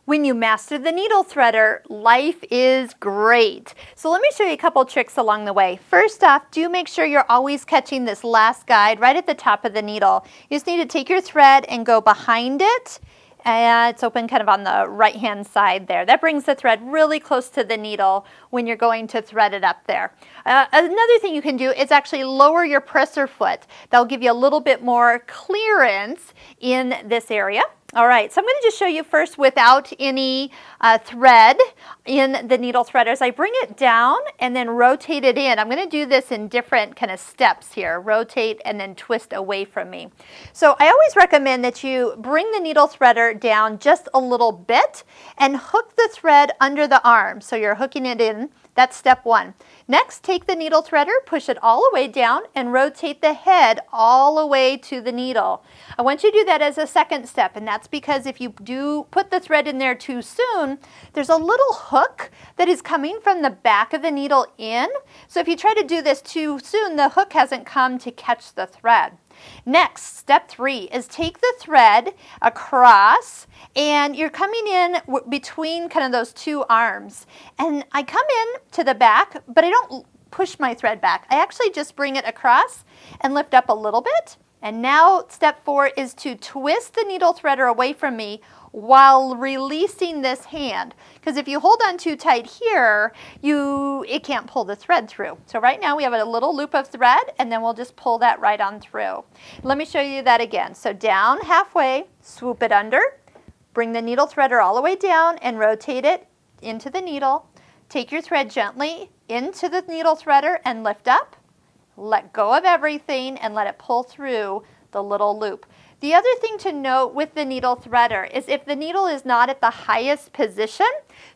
When you master the needle threader, life is great. So let me show you a couple tricks along the way. First off, do make sure you're always catching this last guide right at the top of the needle. You just need to take your thread and go behind it. It's open kind of on the right-hand side there. That brings the thread really close to the needle when you're going to thread it up there. Another thing you can do is actually lower your presser foot. That'll give you a little bit more clearance in this area. All right, so I'm going to just show you first without any thread in the needle threaders. I bring it down and then rotate it in. I'm going to do this in different kind of steps here. Rotate and then twist away from me. So I always recommend that you bring the needle threader down just a little bit and hook the thread under the arm. So you're hooking it in. That's step one. Next, take the needle threader, push it all the way down, and rotate the head all the way to the needle. I want you to do that as a second step, and that's because if you do put the thread in there too soon, there's a little hook that is coming from the back of the needle in. So if you try to do this too soon, the hook hasn't come to catch the thread. Next, step 3 is take the thread across and you're coming in between kind of those two arms. And I come in to the back, but I don't push my thread back. I actually just bring it across and lift up a little bit. And now step 4 is to twist the needle threader away from me while releasing this hand. Because if you hold on too tight here, it can't pull the thread through. So right now we have a little loop of thread and then we'll just pull that right on through. Let me show you that again. So down halfway, swoop it under, bring the needle threader all the way down and rotate it into the needle. Take your thread gently into the needle threader and lift up. Let go of everything and let it pull through the little loop. The other thing to note with the needle threader is if the needle is not at the highest position,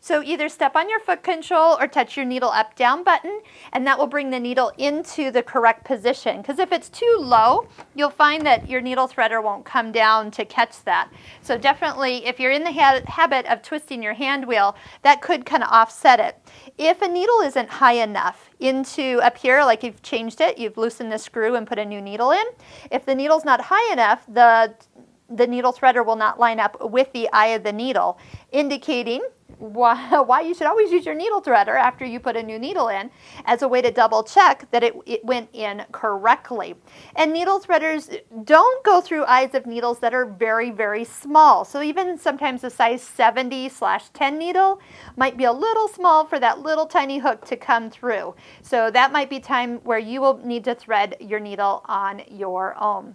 so either step on your foot control or touch your needle up down button, and that will bring the needle into the correct position. Because if it's too low, you'll find that your needle threader won't come down to catch that. So definitely, if you're in the habit of twisting your hand wheel, that could kind of offset it. If a needle isn't high enough into up here, like you've changed it, you've loosened the screw and put a new needle in, if the needle's not high enough, the needle threader will not line up with the eye of the needle, indicating why you should always use your needle threader after you put a new needle in as a way to double check that it went in correctly. And needle threaders don't go through eyes of needles that are very, very small. So even sometimes a size 70/10 needle might be a little small for that little tiny hook to come through. So that might be time where you will need to thread your needle on your own.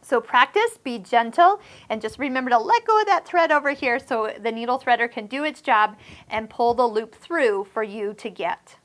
So practice, be gentle, and just remember to let go of that thread over here so the needle threader can do its job and pull the loop through for you to get.